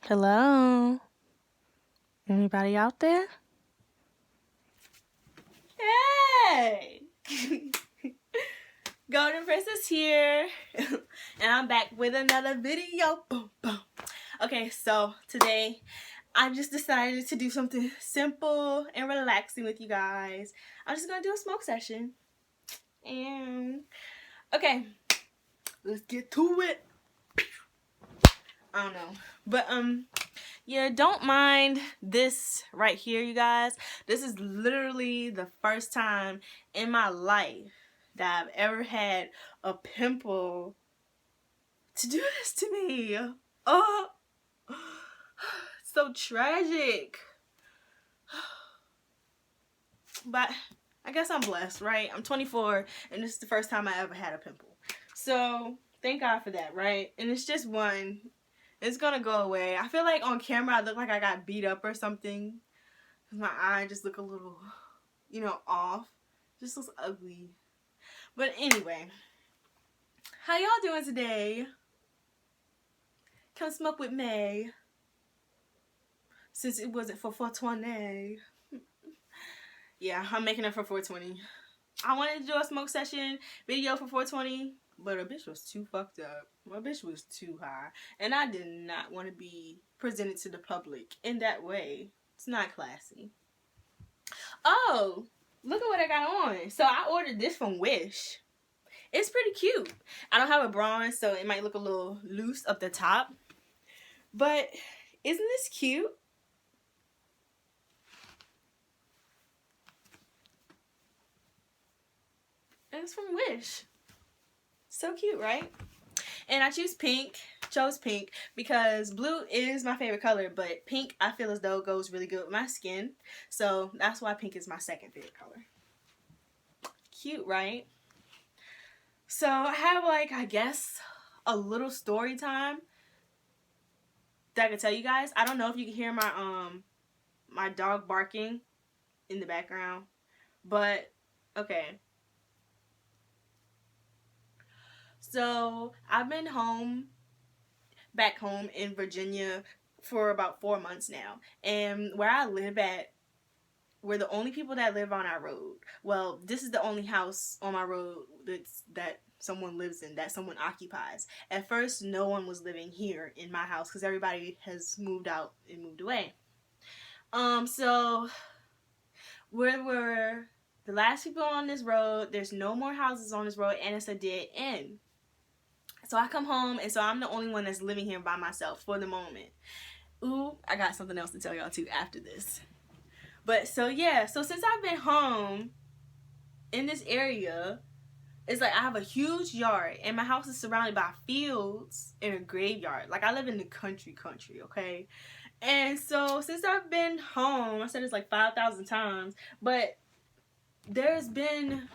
Hello? Anybody out there? Hey! Golden Princess here. And I'm back with another video. Boom, boom. Okay, so today I just decided to do something simple and relaxing with you guys. I'm just gonna do a smoke session. And okay, let's get to it. I don't know. But yeah, don't mind this right here, you guys. This is literally the first time in my life that I've ever had a pimple to do this to me. Oh, it's so tragic. But I guess I'm blessed, right? I'm 24 and this is the first time I ever had a pimple. So thank God for that, right? And it's just one. It's gonna go away. I feel like on camera I look like I got beat up or something. My eye just look a little, off. Just looks ugly. But anyway, how y'all doing today? Come smoke with me. Since it wasn't for 420. Yeah, I'm making it for 420. I wanted to do a smoke session video for 420, but a bitch was too fucked up. My bitch was too high. And I did not want to be presented to the public in that way. It's not classy. Oh, look at what I got on. So I ordered this from Wish. It's pretty cute. I don't have a bra on, so it might look a little loose up the top. But isn't this cute? And it's from Wish. So cute, right? And I chose pink because blue is my favorite color, but pink I feel as though goes really good with my skin. So that's why pink is my second favorite color. Cute, right? So I have I guess a little story time that I can tell you guys. I don't know if you can hear my dog barking in the background, but okay. So I've been back home in Virginia for about 4 months now, and where I live at, we're the only people that live on our road. Well, this is the only house on my road that someone lives in, that someone occupies. At first, no one was living here in my house because everybody has moved out and moved away. So we're the last people on this road. There's no more houses on this road, and it's a dead end. So I come home, and so I'm the only one that's living here by myself for the moment. Ooh, I got something else to tell y'all too after this. But so yeah, so since I've been home in this area, it's like I have a huge yard, and my house is surrounded by fields and a graveyard. Like I live in the country, okay? And so since I've been home, I said it's like 5,000 times, but there have been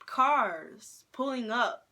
cars pulling up,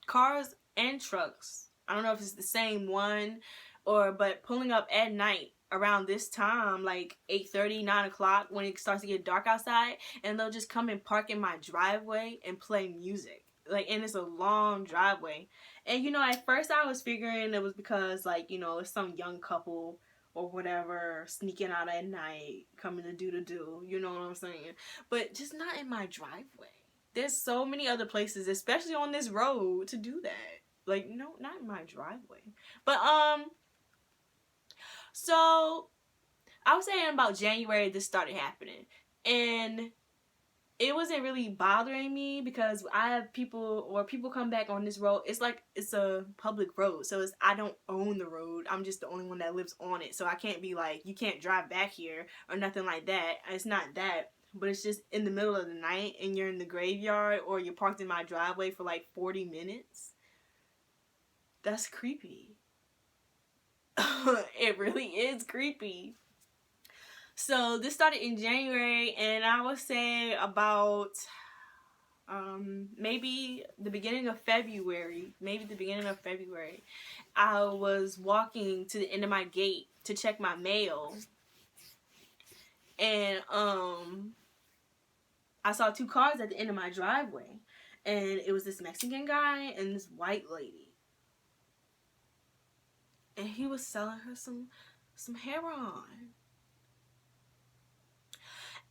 cars and trucks. I don't know if it's the same one but pulling up at night around this time, like 8:30, 9 o'clock, when it starts to get dark outside, and they'll just come and park in my driveway and play music. And it's a long driveway. And at first I was figuring it was because it's some young couple or whatever sneaking out at night, coming to do, you know what I'm saying? But just not in my driveway. There's so many other places, especially on this road, to do that. No, not in my driveway. But so I was saying about January this started happening, and it wasn't really bothering me because I have people come back on this road. It's a public road, so I don't own the road. I'm just the only one that lives on it, so I can't be like, you can't drive back here or nothing like that. It's not that, but it's just in the middle of the night and you're in the graveyard or you're parked in my driveway for like 40 minutes. That's creepy. It really is creepy. So this started in January, and I would say about maybe the beginning of February. I was walking to the end of my gate to check my mail, and I saw two cars at the end of my driveway, and it was this Mexican guy and this white lady. and he was selling her some heroin.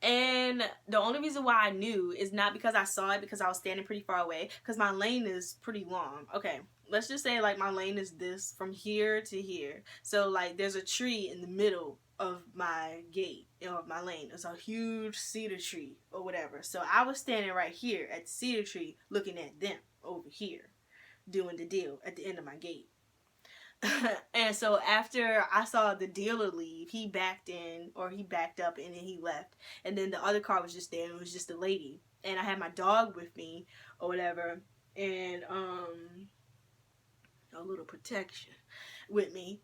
And the only reason why I knew is not because I saw it, because I was standing pretty far away, because my lane is pretty long. Okay, let's just say like my lane is this from here to here. So like there's a tree in the middle of my gate, of my lane. It's a huge cedar tree or whatever. So I was standing right here at the cedar tree looking at them over here doing the deal at the end of my gate. And so after I saw the dealer leave, he backed in, or he backed up, and then he left. And then the other car was just there, and it was just a lady. And I had my dog with me, or whatever, and a little protection with me.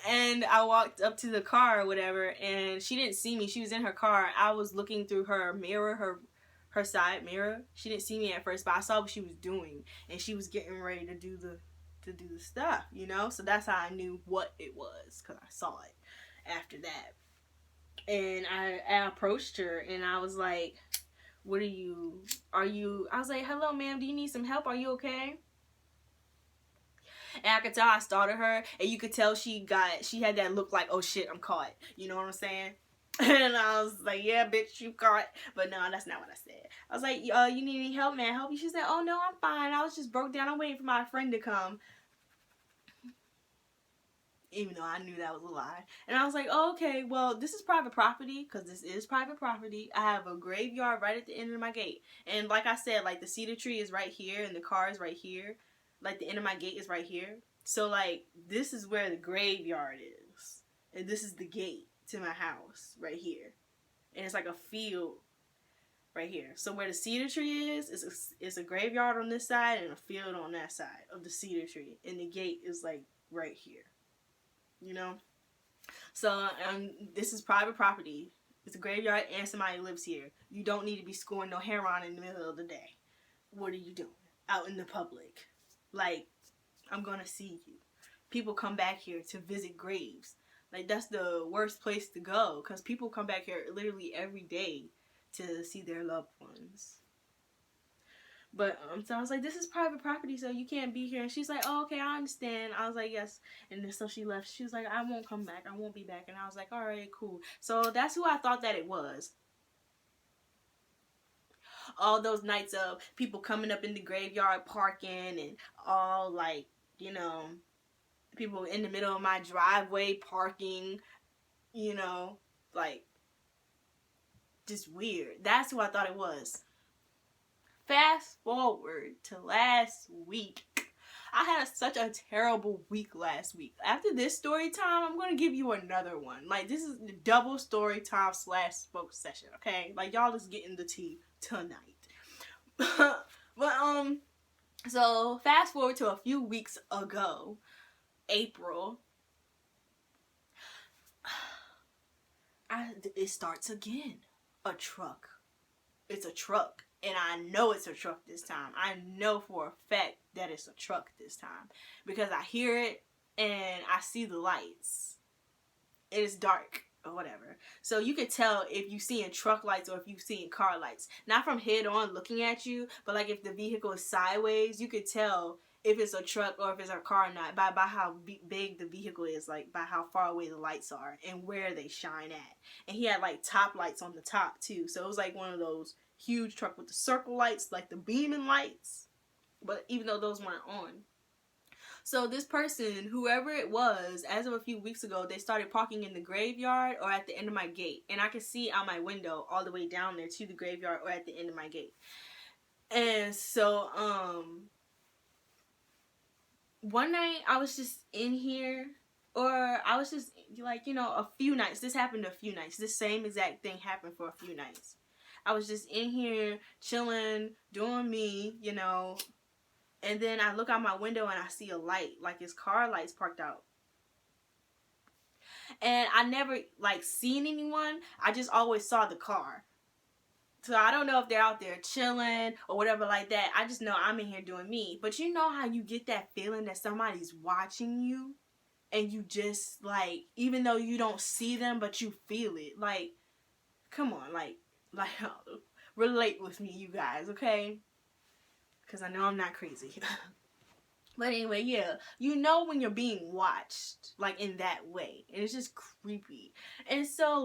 And I walked up to the car or whatever, and she didn't see me. She was in her car. I was looking through her mirror, her side mirror. She didn't see me at first, but I saw what she was doing, and she was getting ready to do the stuff, you know. So that's how I knew what it was, because I saw it after that. And I approached her, and I was like, I was like, hello ma'am, do you need some help? Are you okay? And I could tell I startled her, and you could tell she had that look like, oh shit, I'm caught, you know what I'm saying? And I was like, yeah, bitch, you caught. But no, that's not what I said. I was like, you need any help, man? Help you? She said, oh no, I'm fine. I was just broke down. I'm waiting for my friend to come. Even though I knew that was a lie. And I was like, oh, okay, well, this is private property, because this is private property. I have a graveyard right at the end of my gate. And like I said, like, the cedar tree is right here, and the car is right here. Like, the end of my gate is right here. So, like, this is where the graveyard is. And this is the gate to my house, right here. And it's like a field right here. So where the cedar tree is a graveyard on this side and a field on that side of the cedar tree. And the gate is, like, right here. You know? So, this is private property. It's a graveyard and somebody lives here. You don't need to be scoring no heroin in the middle of the day. What are you doing out in the public? Like, I'm gonna see you. People come back here to visit graves. Like, that's the worst place to go, because people come back here literally every day to see their loved ones. But, so I was like, this is private property, so you can't be here. And she's like, oh, okay, I understand. I was like, yes. And then so she left. She was like, I won't come back. I won't be back. And I was like, all right, cool. So that's who I thought that it was. All those nights of people coming up in the graveyard parking, and all, like, you know, people in the middle of my driveway parking, you know, like, just weird. That's who I thought it was. Fast forward to last week. I had such a terrible week last week. After this story time, I'm going to give you another one. Like, this is the double story time / smoke session, okay? Like, y'all just getting the tea tonight. But, so fast forward to a few weeks ago, April. It starts again. A truck. It's a truck. And I know it's a truck this time. I know for a fact that it's a truck this time. Because I hear it and I see the lights. It is dark or whatever. So you can tell if you're seeing truck lights or if you're seeing car lights. Not from head on looking at you, but like if the vehicle is sideways, you could tell if it's a truck or if it's a car or not by how big the vehicle is, like by how far away the lights are and where they shine at. And he had like top lights on the top too. So it was like one of those huge truck with the circle lights, like the beaming lights, but even though those weren't on. So this person, whoever it was, as of a few weeks ago, they started parking in the graveyard or at the end of my gate, and I could see out my window all the way down there to the graveyard or at the end of my gate. And so one night I was just in here, or I was just like, you know, a few nights. This happened a few nights. This same exact thing happened for a few nights. I was just in here, chilling, doing me, you know, and then I look out my window and I see a light, like his car lights parked out. And I never, like, seen anyone. I just always saw the car. So I don't know if they're out there chilling or whatever like that. I just know I'm in here doing me. But you know how you get that feeling that somebody's watching you? And you just, like, even though you don't see them, but you feel it. Like, come on, like, relate with me, you guys, okay? Because I know I'm not crazy. But anyway, yeah, you know when you're being watched, like in that way. And it's just creepy. And so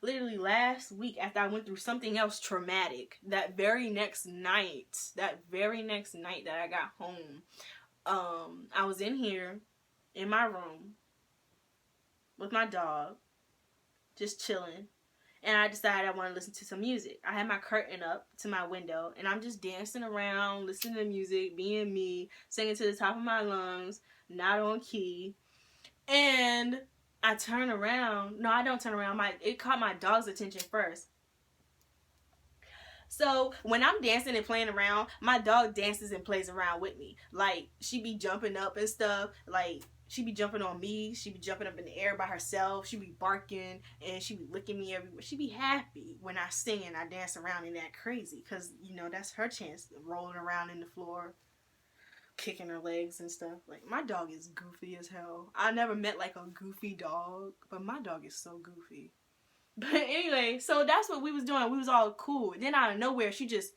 literally last week, after I went through something else traumatic, that very next night that I got home, I was in here in my room with my dog, just chilling. And I decided I want to listen to some music. I had my curtain up to my window, and I'm just dancing around, listening to music, being me, singing to the top of my lungs, not on key. And I turn around. No, I don't turn around. It caught my dog's attention first. So when I'm dancing and playing around, my dog dances and plays around with me. Like, she be jumping up and stuff. Like, she be jumping on me. She be jumping up in the air by herself. She be barking and she be licking me everywhere. She be happy when I sing and I dance around and that crazy. Because, you know, that's her chance, rolling around in the floor, kicking her legs and stuff. Like, my dog is goofy as hell. I never met like a goofy dog, but my dog is so goofy. But anyway, so that's what we was doing. We was all cool. Then out of nowhere, she just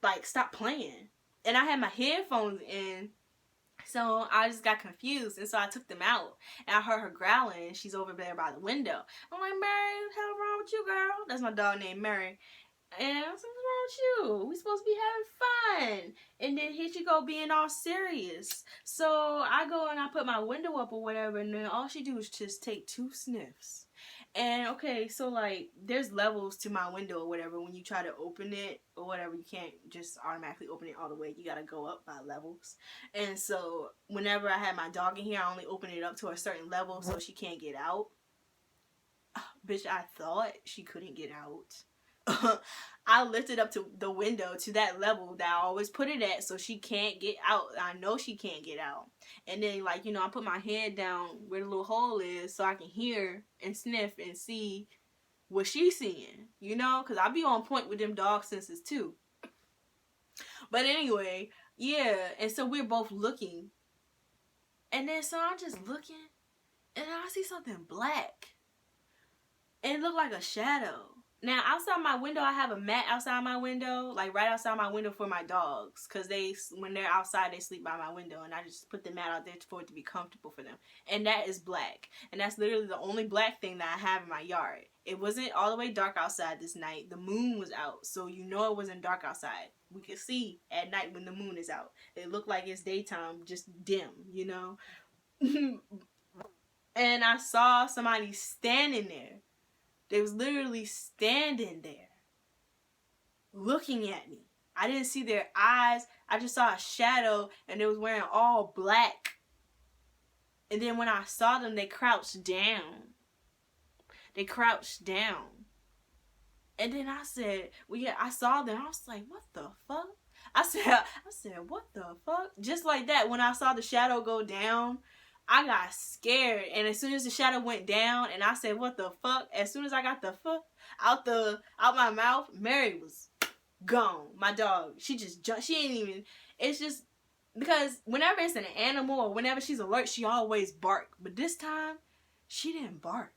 like stopped playing. And I had my headphones in, so I just got confused. And so I took them out. And I heard her growling, and she's over there by the window. I'm like, Mary, what the hell wrong with you, girl? That's my dog named Mary. And I was like, what's wrong with you? We supposed to be having fun. And then here she go being all serious. So I go and I put my window up or whatever, and then all she do is just take 2 sniffs. And okay, so like there's levels to my window or whatever. When you try to open it or whatever, you can't just automatically open it all the way. You gotta go up by levels. And so whenever I had my dog in here, I only open it up to a certain level so she can't get out. Bitch, I thought she couldn't get out. I lifted up to the window to that level that I always put it at so she can't get out. I know she can't get out. And then, like, you know, I put my head down where the little hole is so I can hear and sniff and see what she's seeing, you know? Because I be on point with them dog senses too. But anyway, yeah. And so we're both looking. And then so I'm just looking and I see something black. And it looked like a shadow. Now, outside my window, I have a mat outside my window, like right outside my window for my dogs. Because when they're outside, they sleep by my window. And I just put the mat out there for it to be comfortable for them. And that is black. And that's literally the only black thing that I have in my yard. It wasn't all the way dark outside this night. The moon was out. So you know it wasn't dark outside. We can see at night when the moon is out. It looked like it's daytime, just dim, you know. And I saw somebody standing there. They was literally standing there, looking at me. I didn't see their eyes. I just saw a shadow, and they was wearing all black. And then when I saw them, they crouched down. They crouched down. And then I said, well, yeah, I saw them. I was like, what the fuck? I said, what the fuck? Just like that, when I saw the shadow go down, I got scared, and as soon as the shadow went down, and I said, "What the fuck?" As soon as I got the fuck out my mouth, Mary was gone. My dog, she just jumped. She ain't even. It's just because whenever it's an animal or whenever she's alert, she always bark. But this time, she didn't bark.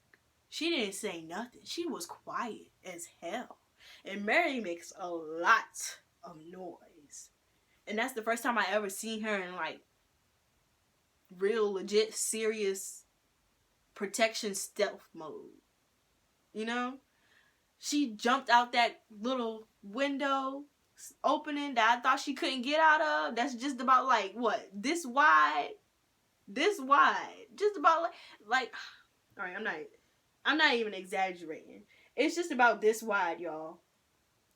She didn't say nothing. She was quiet as hell. And Mary makes a lot of noise, and that's the first time I ever seen her in like real legit serious protection stealth mode. You know, she jumped out that little window opening that I thought she couldn't get out of. That's just about like what, this wide, just about like all right, I'm not even exaggerating. It's just about this wide, y'all.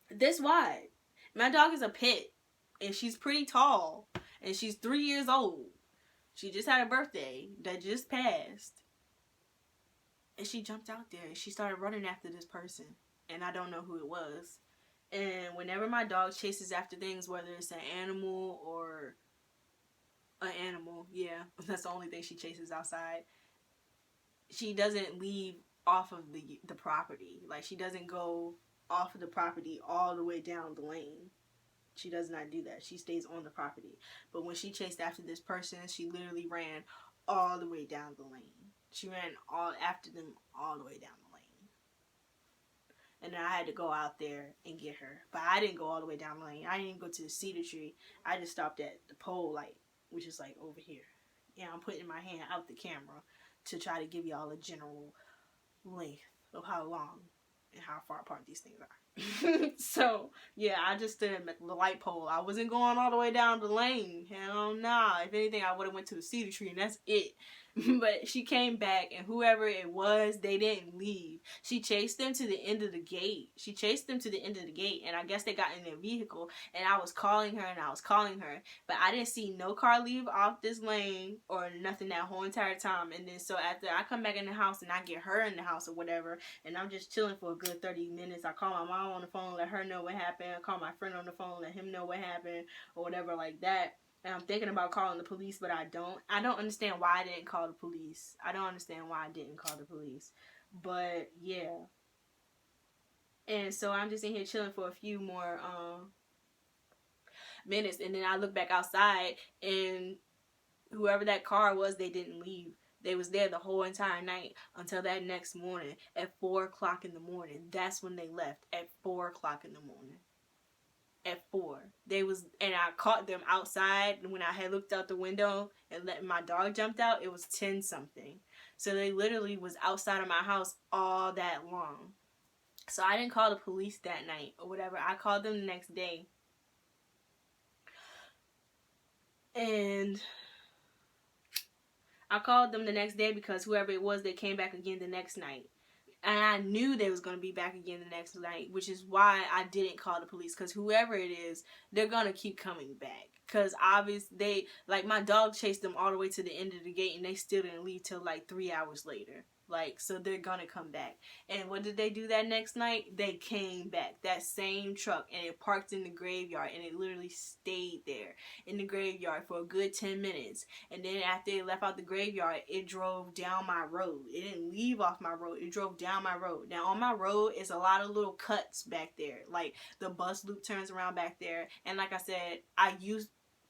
This wide. My dog is a pit, and she's pretty tall, and she's 3 years old. She just had a birthday that just passed. And she jumped out there and she started running after this person. And I don't know who it was. And whenever my dog chases after things, whether it's an animal or an animal, yeah, that's the only thing she chases outside. She doesn't leave off of the property. Like, she doesn't go off of the property all the way down the lane. She does not do that. She stays on the property. But when she chased after this person, she literally ran all the way down the lane. She ran all after them all the way down the lane. And then I had to go out there and get her. But I didn't go all the way down the lane. I didn't even go to the cedar tree. I just stopped at the pole light, which is like over here. And I'm putting my hand out the camera to try to give y'all a general length of how long and how far apart these things are. So, yeah, I just stood at the light pole. I wasn't going all the way down the lane. Hell nah. If anything, I would have went to the cedar tree and that's it. But she came back, and whoever it was, they didn't leave. She chased them to the end of the gate. And I guess they got in their vehicle, and I was calling her, but I didn't see no car leave off this lane or nothing that whole entire time. And then so after I come back in the house and I get her in the house or whatever, and I'm just chilling for a good 30 minutes, I call my mom on the phone, let her know what happened. I call my friend on the phone, let him know what happened or whatever like that. And I'm thinking about calling the police, but I don't understand why I didn't call the police. But yeah. And so I'm just in here chilling for a few more minutes, and then I look back outside, and whoever that car was, they didn't leave. They was there the whole entire night until that next morning at 4 o'clock in the morning. That's when they left, at 4 o'clock in the morning. At 4, and I caught them outside. When I had looked out the window and let my dog jumped out, it was 10 something. So they literally was outside of my house all that long. So I didn't call the police that night or whatever. I called them the next day, and I called them the next day because whoever it was, they came back again the next night. And I knew they was going to be back again the next night, which is why I didn't call the police. Because whoever it is, they're going to keep coming back. Because obviously, my dog chased them all the way to the end of the gate, and they still didn't leave till 3 hours later. So they're going to come back. And what did they do that next night? They came back. That same truck, and it parked in the graveyard, and it literally stayed there in the graveyard for a good 10 minutes. And then after it left out the graveyard, it drove down my road. It didn't leave off my road. It drove down my road. Now, on my road is a lot of little cuts back there. The bus loop turns around back there. And like I said,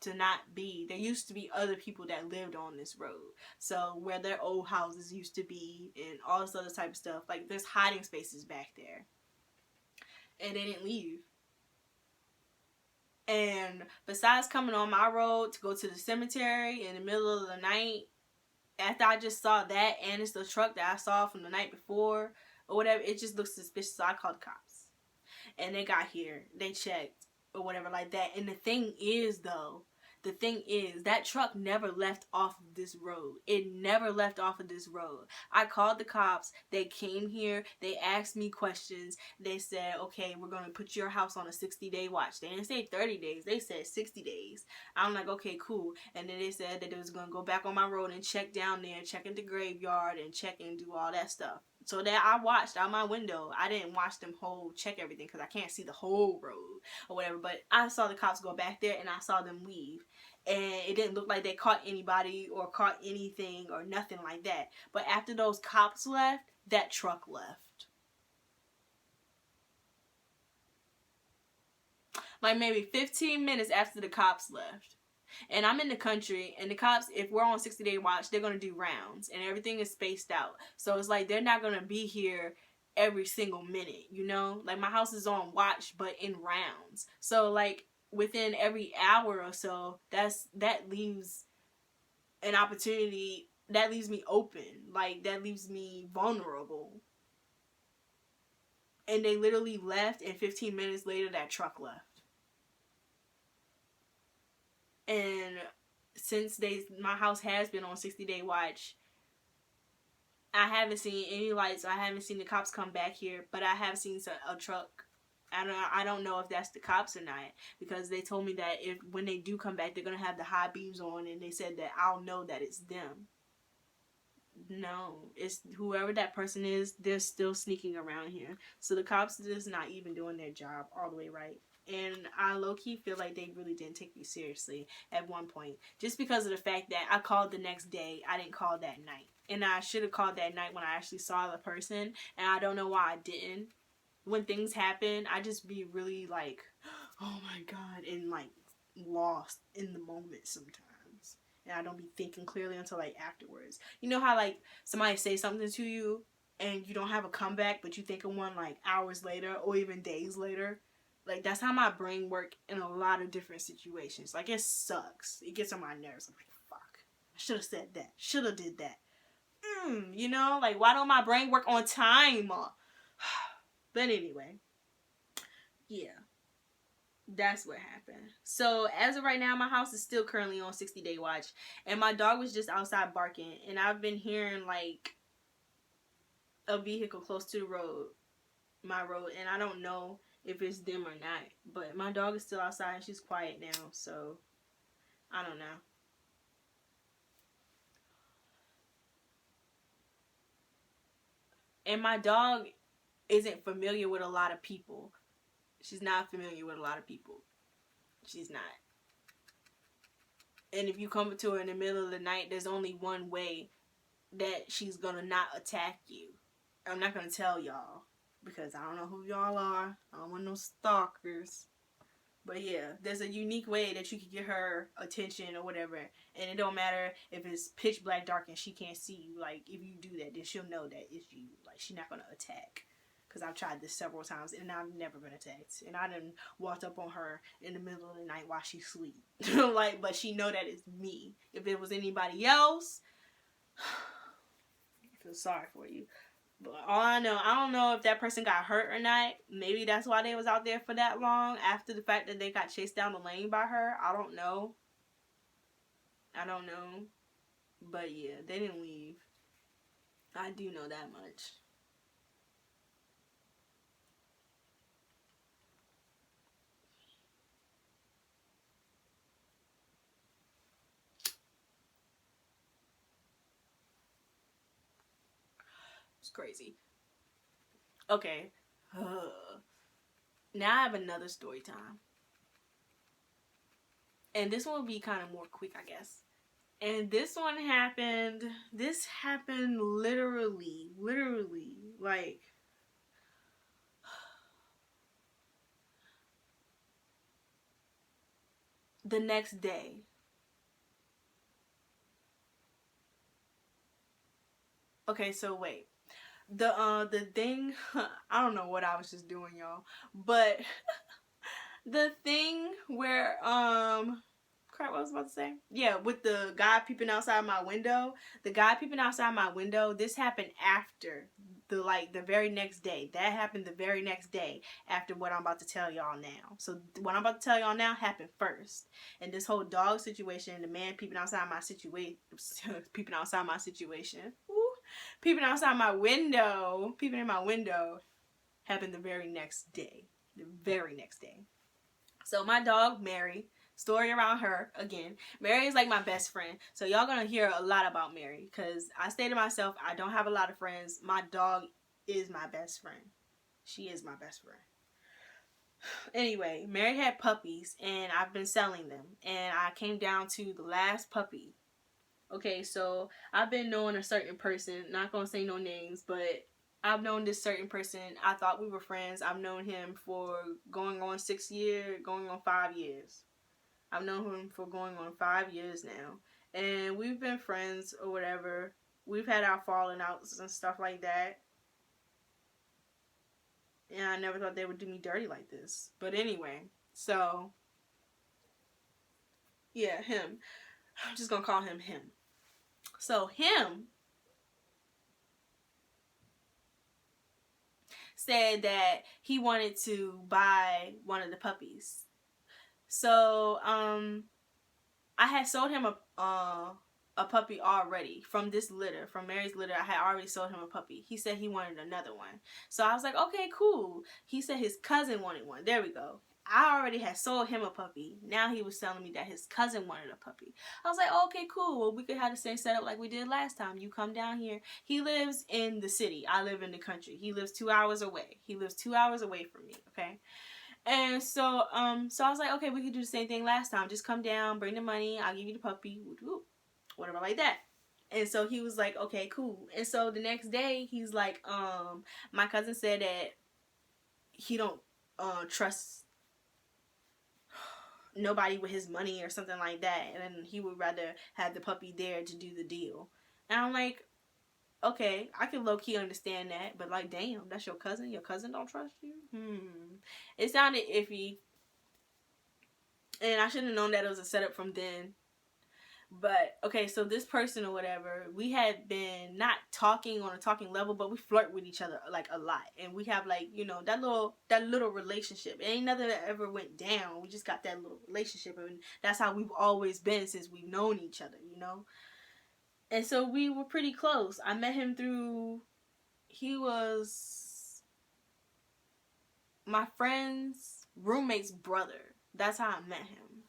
there used to be other people that lived on this road. So where their old houses used to be and all this other type of stuff. There's hiding spaces back there. And they didn't leave. And besides coming on my road to go to the cemetery in the middle of the night, after I just saw that and it's the truck that I saw from the night before or whatever, it just looks suspicious. So I called the cops. And they got here. They checked or whatever like that. And the thing is, that truck never left off of this road. It never left off of this road. I called the cops. They came here. They asked me questions. They said, okay, we're going to put your house on a 60-day watch. They didn't say 30 days. They said 60 days. I'm like, okay, cool. And then they said that they was going to go back on my road and check down there, check in the graveyard and check and do all that stuff. So that I watched out my window. I didn't watch them check everything because I can't see the whole road or whatever. But I saw the cops go back there and I saw them leave. And it didn't look like they caught anybody or caught anything or nothing like that. But after those cops left, that truck left. Maybe 15 minutes after the cops left. And I'm in the country, and the cops, if we're on 60-day watch, they're going to do rounds, and everything is spaced out. So it's they're not going to be here every single minute, my house is on watch, but in rounds. So within every hour or so, that leaves an opportunity, that leaves me open, that leaves me vulnerable. And they literally left, and 15 minutes later, that truck left. And since my house has been on 60-day watch, I haven't seen any lights. I haven't seen the cops come back here, but I have seen a truck. I don't know if that's the cops or not, because they told me that when they do come back, they're going to have the high beams on, and they said that I'll know that it's them. No, it's whoever that person is, they're still sneaking around here. So the cops is not even doing their job all the way right. And I low-key feel like they really didn't take me seriously at one point. Just because of the fact that I called the next day. I didn't call that night. And I should have called that night when I actually saw the person. And I don't know why I didn't. When things happen, I just be really oh my God. And lost in the moment sometimes. And I don't be thinking clearly until afterwards. You know how somebody say something to you and you don't have a comeback, but you think of one like hours later or even days later. Like, that's how my brain work in a lot of different situations. Like, it sucks. It gets on my nerves. I'm like, fuck. I should have said that. Should have did that. You know? Like, why don't my brain work on time? But anyway. Yeah. That's what happened. So, as of right now, my house is still currently on 60-day watch. And my dog was just outside barking. And I've been hearing, like, a vehicle close to the road. My road. And I don't know if it's them or not, but my dog is still outside and she's quiet now, so I don't know. And my dog isn't familiar with a lot of people. She's not familiar with a lot of people. She's not. And if you come to her in the middle of the night, there's only one way that she's gonna not attack you. I'm not gonna tell y'all, because I don't know who y'all are. I don't want no stalkers. But yeah, there's a unique way that you can get her attention or whatever. And it don't matter if it's pitch black dark and she can't see you. Like, if you do that, then she'll know that it's you. Like, she's not going to attack. Because I've tried this several times and I've never been attacked. And I done walked up on her in the middle of the night while she sleep. Like, but she know that it's me. If it was anybody else, I feel sorry for you. But all I don't know if that person got hurt or not. Maybe that's why they was out there for that long after the fact that they got chased down the lane by her. I don't know. But yeah, they didn't leave. I do know that much. It's crazy. Okay. Now I have another story time. And this one will be kind of more quick, I guess. And this happened literally, like, the next day. Okay, so wait. The thing, I don't know what I was just doing, y'all, but the thing where, crap, what was I about to say? Yeah, with the guy peeping outside my window. The guy peeping outside my window, this happened after the very next day. That happened the very next day after what I'm about to tell y'all now. So what I'm about to tell y'all now happened first. And this whole dog situation, the man peeping outside my situation, peeping outside my situation, peeping outside my window, peeping in my window, happened the very next day. The very next day. So my dog, Mary, story around her again. Mary is like my best friend. So y'all gonna hear a lot about Mary. Because I say to myself, I don't have a lot of friends. My dog is my best friend. She is my best friend. Anyway, Mary had puppies and I've been selling them. And I came down to the last puppy. Okay, so I've been knowing a certain person. Not gonna say no names, but I've known this certain person. I thought we were friends. I've known him for going on 6 years, going on 5 years. I've known him for going on 5 years now. And we've been friends or whatever. We've had our falling outs and stuff like that. And I never thought they would do me dirty like this. But anyway, so, yeah, him. I'm just gonna call him him. So him said that he wanted to buy one of the puppies. So I had sold him a puppy already from this litter, from Mary's litter. I had already sold him a puppy. He said he wanted another one. So I was like, okay, cool. He said his cousin wanted one. There we go. I already had sold him a puppy. Now he was telling me that his cousin wanted a puppy. I was like, okay, cool. Well, we could have the same setup like we did last time. You come down here. He lives in the city. I live in the country. He lives 2 hours away. He lives 2 hours away from me, okay? And so I was like, okay, we could do the same thing last time. Just come down, bring the money. I'll give you the puppy. Whatever like that. And so he was like, okay, cool. And so the next day, he's like, my cousin said that he don't trust nobody with his money or something like that, and then he would rather have the puppy there to do the deal. And I'm like, Okay, I can low-key understand that, but like, damn, that's your cousin? Your cousin don't trust you? It sounded iffy, and I should have known that it was a setup from then. But okay, so this person or whatever, we had been not talking on a talking level, but we flirt with each other like a lot, and we have like, you know, that little relationship. It ain't nothing that ever went down. We just got that little relationship, and that's how we've always been since we've known each other, you know. And so we were pretty close. I met him through. He was my friend's roommate's brother. That's how I met him.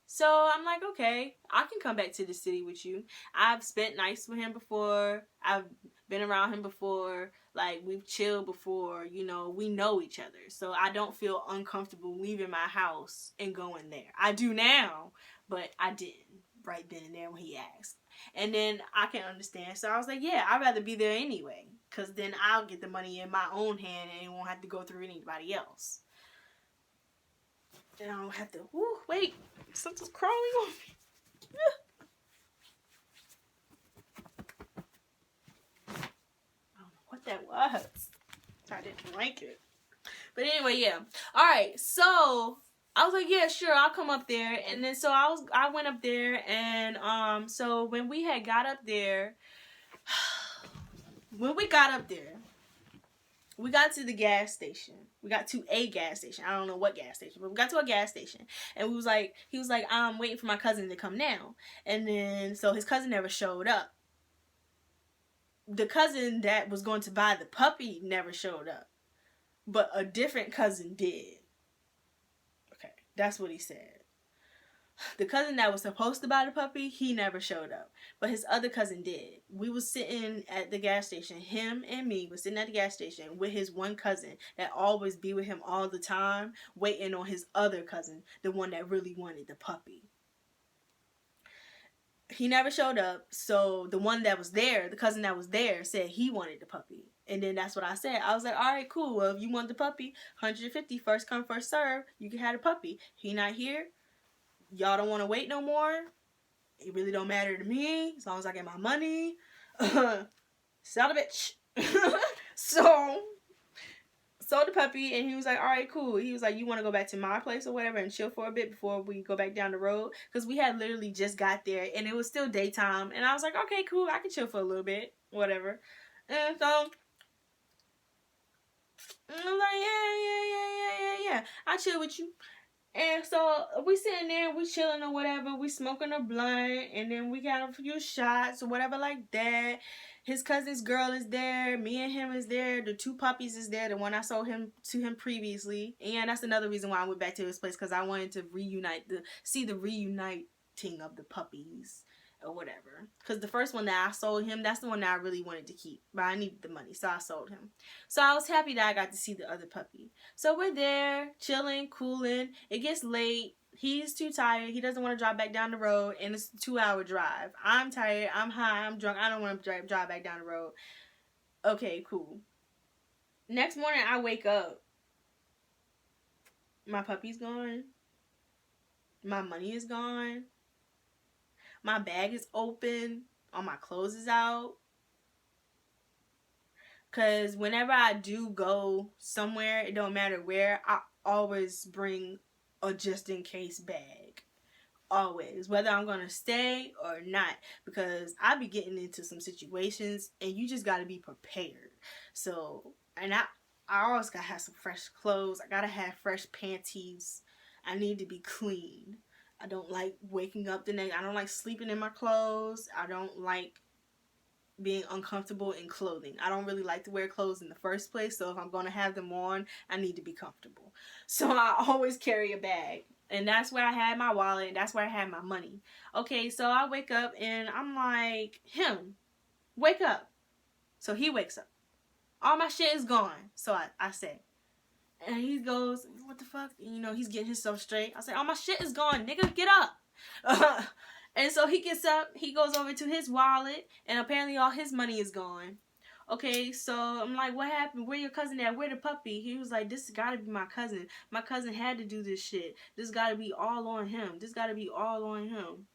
So I'm like, okay, I can come back to the city with you. I've spent nights with him before. I've been around him before. Like, we've chilled before. You know, we know each other. So I don't feel uncomfortable leaving my house and going there. I do now, but I didn't right then and there when he asked. And then I can understand. So I was like, yeah, I'd rather be there anyway. Because then I'll get the money in my own hand and it won't have to go through anybody else. Then I don't have to, wait, something's crawling on me. I don't know what that was. I didn't like it. But anyway, yeah. Alright, so I was like, yeah, sure, I'll come up there. And then so I went up there, and so when we had got up there, we got to the gas station. We got to a gas station. I don't know what gas station, but we got to a gas station. And he was like, I'm waiting for my cousin to come now. And then, so his cousin never showed up. The cousin that was going to buy the puppy never showed up. But a different cousin did. Okay, that's what he said. The cousin that was supposed to buy the puppy, he never showed up. But his other cousin did. We was sitting at the gas station. Him and me was sitting at the gas station with his one cousin that always be with him all the time, waiting on his other cousin, the one that really wanted the puppy. He never showed up, so the one that was there, the cousin that was there, said he wanted the puppy. And then that's what I said. I was like, all right, cool. Well, if you want the puppy, $150, first come, first serve, you can have the puppy. He not here. Y'all don't want to wait no more. It really don't matter to me as long as I get my money. Sell the bitch. So sold the puppy, and he was like, all right, cool. He was like, you want to go back to my place or whatever and chill for a bit before we go back down the road? Because we had literally just got there and it was still daytime. And I was like, okay, cool, I can chill for a little bit, whatever. And so I was like, yeah, I'll chill with you. And so we sitting there, we chilling or whatever, we smoking a blunt, and then we got a few shots or whatever like that. His cousin's girl is there, me and him is there, the two puppies is there, the one I sold him to him previously. And yeah, that's another reason why I went back to his place, because I wanted to see the reuniting of the puppies or whatever. Because the first one that I sold him, that's the one that I really wanted to keep, but I needed the money, so I sold him. So I was happy that I got to see the other puppy. So we're there, chilling, cooling. It gets late. He's too tired. He doesn't want to drive back down the road, and it's a 2-hour drive. I'm tired. I'm high. I'm drunk. I don't want to drive back down the road. Okay, cool. Next morning, I wake up. My puppy's gone. My money is gone. My bag is open. All my clothes is out. Because whenever I do go somewhere, it don't matter where, I always bring a just-in-case bag. Always. Whether I'm going to stay or not. Because I be getting into some situations, and you just got to be prepared. So, and I always got to have some fresh clothes. I got to have fresh panties. I need to be clean. I don't like waking up the next. I don't like sleeping in my clothes. I don't like being uncomfortable in clothing. I don't really like to wear clothes in the first place, so if I'm going to have them on, I need to be comfortable. So I always carry a bag, and that's where I had my wallet, and that's where I had my money. Okay, so I wake up, and I'm like, wake up. So he wakes up. All my shit is gone. So I say. And he goes, what the fuck? You know, he's getting himself straight. I say, all my shit is gone, nigga, get up. And so he gets up, he goes over to his wallet, and apparently all his money is gone. Okay, so I'm like, what happened? Where your cousin at? Where the puppy? He was like, this gotta be my cousin. My cousin had to do this shit. This gotta be all on him. This gotta be all on him.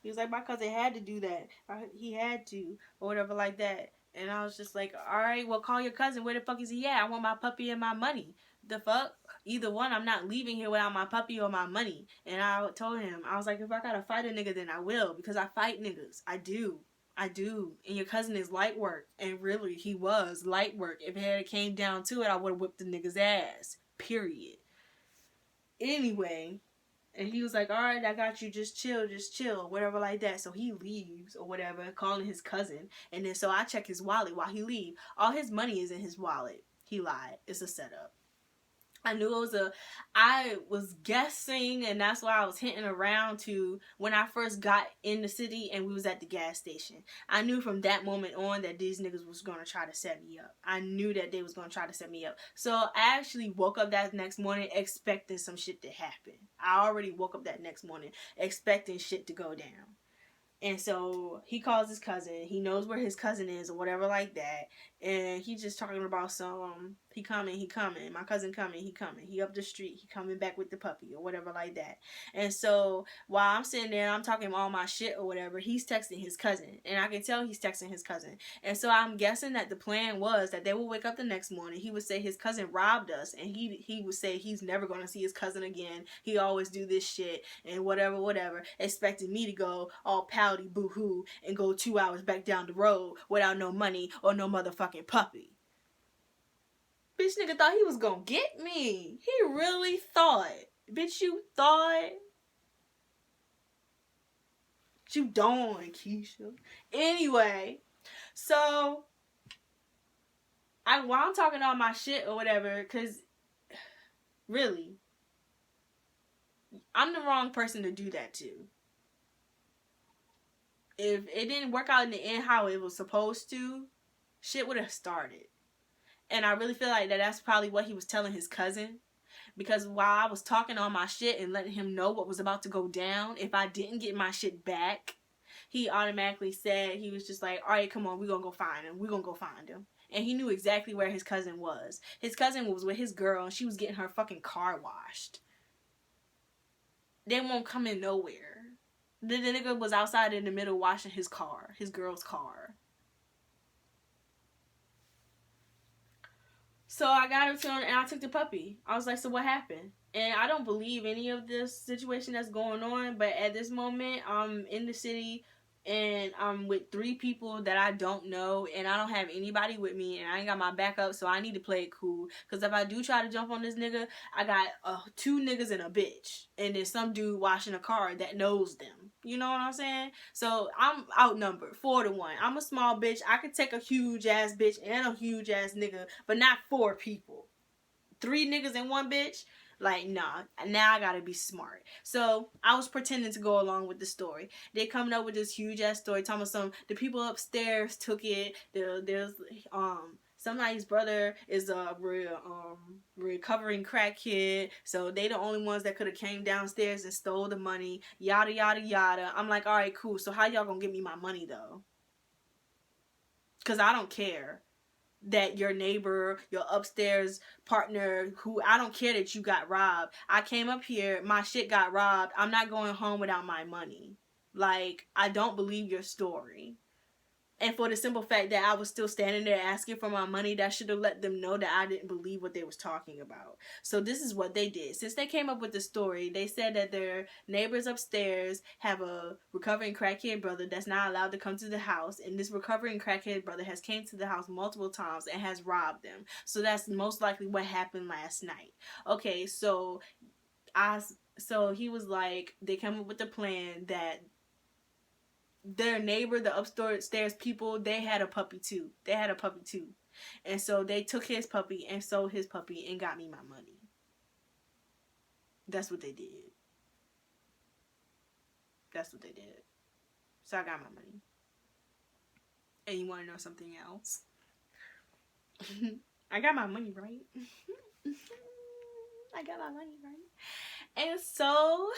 He was like, my cousin had to do that. He had to, or whatever like that. And I was just like, all right, well, call your cousin. Where the fuck is he at? I want my puppy and my money. The fuck? Either one, I'm not leaving here without my puppy or my money. And I told him, I was like, if I gotta fight a nigga, then I will. Because I fight niggas. I do. I do. And your cousin is light work. And really, he was light work. If it had came down to it, I would have whipped the nigga's ass. Period. Anyway. And he was like, all right, I got you. Just chill, whatever like that. So he leaves or whatever, calling his cousin. And then so I check his wallet while he leave. All his money is in his wallet. He lied. It's a setup. I was guessing, and that's why I was hinting around to when I first got in the city and we was at the gas station. I knew from that moment on that these niggas was going to try to set me up. I knew that they was going to try to set me up. So I actually woke up that next morning expecting some shit to happen. I already woke up that next morning expecting shit to go down. And so he calls his cousin. He knows where his cousin is or whatever like that. And he just talking about some, he coming. My cousin coming, he coming. He up the street, he coming back with the puppy or whatever like that. And so while I'm sitting there, I'm talking all my shit or whatever, he's texting his cousin. And I can tell he's texting his cousin. And so I'm guessing that the plan was that they would wake up the next morning. He would say his cousin robbed us. And he would say he's never going to see his cousin again. He always do this shit and whatever. Expecting me to go all pouty boo-hoo and go 2 hours back down the road without no money or no motherfucking puppy. Bitch nigga thought he was gonna get me. He really thought. Bitch, you thought. You don't, Keisha. Anyway, so while I'm talking all my shit or whatever, cause really, I'm the wrong person to do that to. If it didn't work out in the end how it was supposed to, shit would have started. And I really feel like that's probably what he was telling his cousin. Because while I was talking on my shit and letting him know what was about to go down, if I didn't get my shit back, he automatically said, he was just like, all right, come on, we're going to go find him. We're going to go find him. And he knew exactly where his cousin was. His cousin was with his girl and she was getting her fucking car washed. They won't come in nowhere. The nigga was outside in the middle washing his car, his girl's car. So I got him to him and I took the puppy. I was like, so what happened? And I don't believe any of this situation that's going on, but at this moment, I'm in the city and I'm with 3 people that I don't know and I don't have anybody with me and I ain't got my backup, so I need to play it cool. Because if I do try to jump on this nigga, I got 2 niggas and a bitch. And then some dude washing a car that knows them. You know what I'm saying? So I'm outnumbered 4-1. I'm a small bitch. I could take a huge ass bitch and a huge ass nigga, but not 4 people. 3 niggas and 1 bitch? Like, nah, now I gotta be smart. So I was pretending to go along with the story. They coming up with this huge ass story, talking about the people upstairs took it. There's somebody's brother is a recovering crackhead, so they the only ones that could have came downstairs and stole the money. Yada yada yada. I'm like, all right, cool. So how y'all gonna give me my money though? Cause I don't care that your neighbor, your upstairs partner, who I don't care that you got robbed. I came up here, my shit got robbed. I'm not going home without my money. Like, I don't believe your story. And for the simple fact that I was still standing there asking for my money, that should have let them know that I didn't believe what they was talking about. So this is what they did. Since they came up with the story, they said that their neighbors upstairs have a recovering crackhead brother that's not allowed to come to the house. And this recovering crackhead brother has came to the house multiple times and has robbed them. So that's most likely what happened last night. Okay, so he was like, they came up with the plan that their neighbor, the upstairs people, they had a puppy too. And so they took his puppy and sold his puppy and got me my money. That's what they did. So I got my money. And you want to know something else? I got my money, right? And so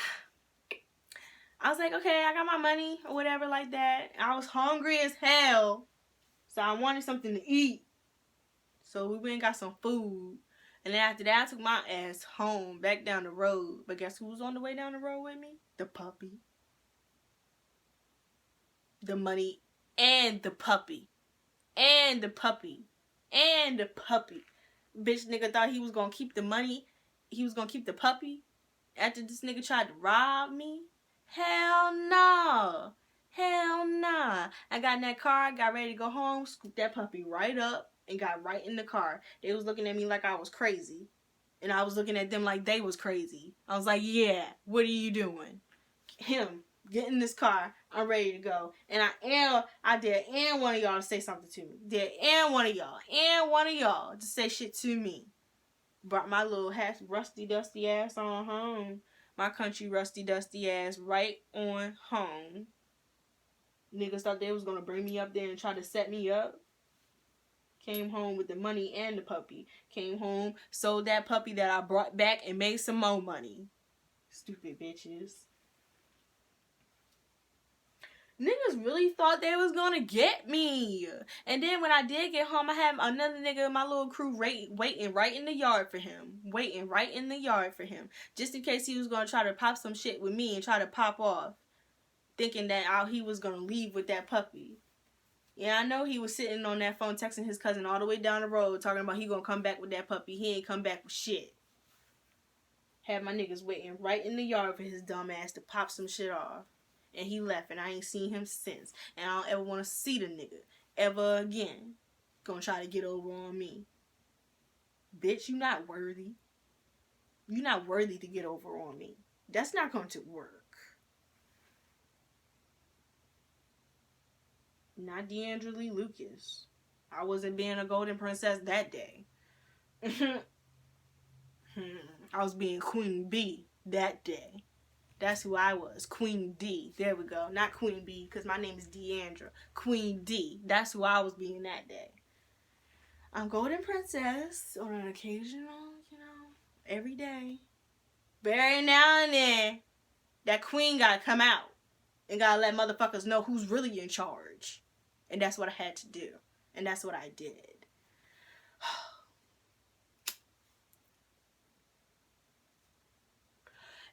I was like, okay, I got my money or whatever like that. I was hungry as hell. So I wanted something to eat. So we went and got some food. And then after that, I took my ass home, back down the road. But guess who was on the way down the road with me? The puppy. the money and the puppy. And the puppy. And the puppy. Bitch nigga thought he was gonna keep the money. He was gonna keep the puppy after this nigga tried to rob me. Hell no. Hell nah. I got in that car, got ready to go home, scooped that puppy right up, and got right in the car. They was looking at me like I was crazy. And I was looking at them like they was crazy. I was like, yeah, what are you doing? Him, get in this car. I'm ready to go. And I dare and one of y'all to say something to me. Dare and one of y'all to say shit to me. Brought my little rusty dusty ass on home. My country rusty dusty ass right on home. Niggas thought they was gonna bring me up there and try to set me up. Came home with the money and the puppy. Came home, sold that puppy that I brought back and made some more money. Stupid bitches. Niggas really thought they was gonna get me. And then when I did get home, I had another nigga in my little crew waiting right in the yard for him. Waiting right in the yard for him. Just in case he was gonna try to pop some shit with me and try to pop off. Thinking that he was gonna leave with that puppy. Yeah, I know he was sitting on that phone texting his cousin all the way down the road talking about he gonna come back with that puppy. He ain't come back with shit. Had my niggas waiting right in the yard for his dumb ass to pop some shit off. And he left, and I ain't seen him since. And I don't ever want to see the nigga ever again. Gonna try to get over on me. Bitch, you not worthy. You not worthy to get over on me. That's not going to work. Not Deandra Lee Lucas. I wasn't being a golden princess that day. I was being Queen B that day. That's who I was. Queen D. There we go. Not Queen B, because my name is Deandra. Queen D. That's who I was being that day. I'm golden princess on an occasional, every day. But every now and then, that queen gotta come out and gotta let motherfuckers know who's really in charge. And that's what I had to do. And that's what I did.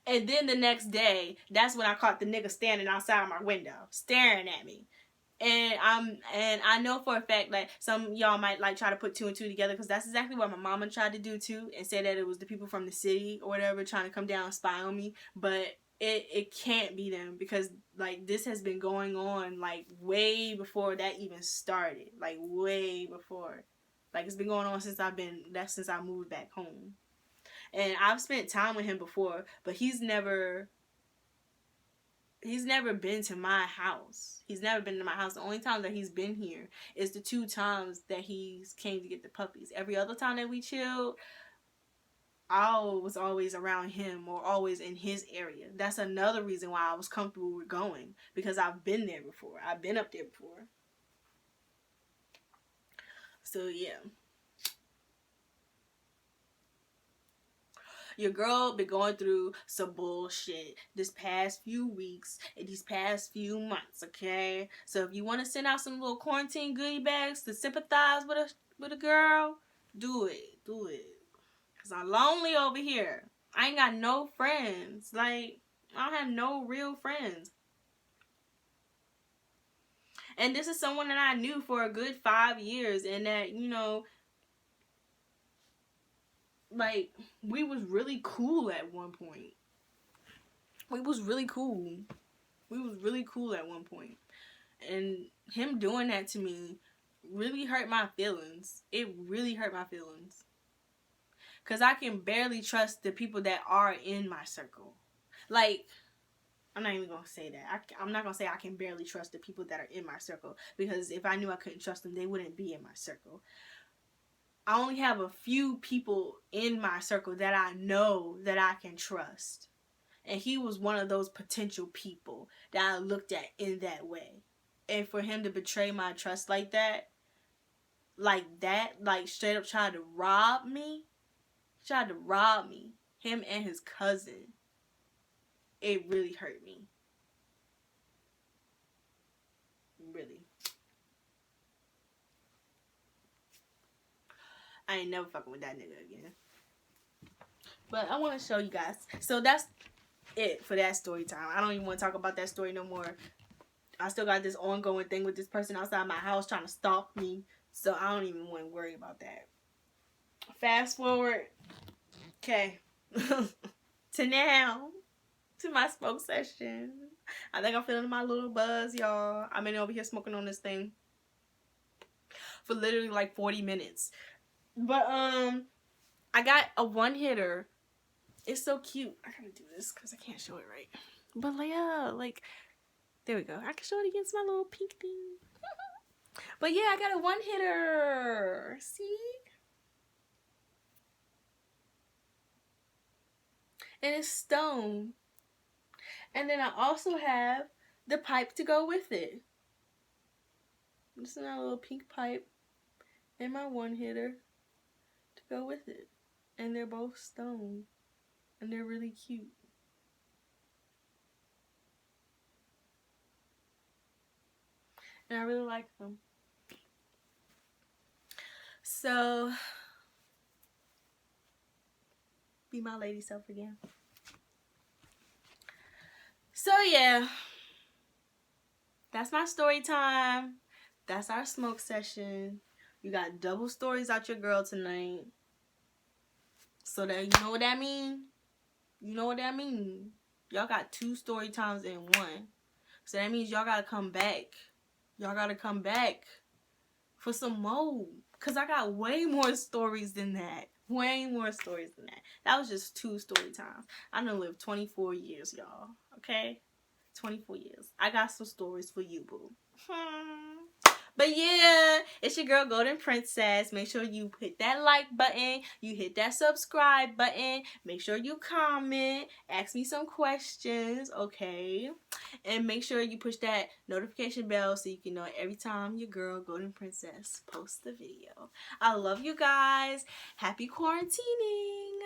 And then the next day, that's when I caught the nigga standing outside my window, staring at me. And I know for a fact that some y'all might try to put two and two together, because that's exactly what my mama tried to do too, and say that it was the people from the city or whatever trying to come down and spy on me. But it can't be them, because this has been going on way before that even started, way before. It's been going on since I moved back home. And I've spent time with him before, but he's never been to my house. He's never been to my house. The only time that he's been here is the 2 times that he's came to get the puppies. Every other time that we chilled, I was always around him or always in his area. That's another reason why I was comfortable with going, because I've been there before. I've been up there before. So, yeah. Your girl been going through some bullshit this past few weeks and these past few months, okay? So if you want to send out some little quarantine goodie bags to sympathize with a girl, do it. Do it. Because I'm lonely over here. I ain't got no friends. I don't have no real friends. And this is someone that I knew for a good 5 years, and that, we was really cool at one point. We was really cool. At one point. And him doing that to me really hurt my feelings. It really hurt my feelings. Because I can barely trust the people that are in my circle. I'm not even going to say that. I'm not going to say I can barely trust the people that are in my circle. Because if I knew I couldn't trust them, they wouldn't be in my circle. I only have a few people in my circle that I know that I can trust. And he was one of those potential people that I looked at in that way. And for him to betray my trust like that, straight up tried to rob me, him and his cousin, it really hurt me. Really. I ain't never fucking with that nigga again. But I want to show you guys. So that's it for that story time. I don't even want to talk about that story no more. I still got this ongoing thing with this person outside my house trying to stalk me. So I don't even want to worry about that. Fast forward. Okay. To now. To my smoke session. I think I'm feeling my little buzz, y'all. I've been over here smoking on this thing for literally like 40 minutes. But I got a one hitter. It's so cute. I gotta do this because I can't show it right. But yeah, like, there we go. I can show it against my little pink thing. But yeah, I got a one hitter. See? And it's stone. And then I also have the pipe to go with it. This is my little pink pipe and my one hitter to go with it. And they're both stone. And they're really cute. And I really like them. So, be my lady self again. So yeah, that's my story time. That's our smoke session. You got double stories out your girl tonight. So that you know what that mean? You know what that mean? Y'all got 2 story times in one. So that means y'all gotta come back. Y'all gotta come back for some more. Cause I got way more stories than that. Way more stories than that. That was just 2 story times. I done lived 24 years, y'all. Okay? 24 years. I got some stories for you, boo. But yeah, it's your girl Golden Princess. Make sure you hit that like button. You hit that subscribe button. Make sure you comment. Ask me some questions, okay? And make sure you push that notification bell so you can know every time your girl Golden Princess posts a video. I love you guys. Happy quarantining.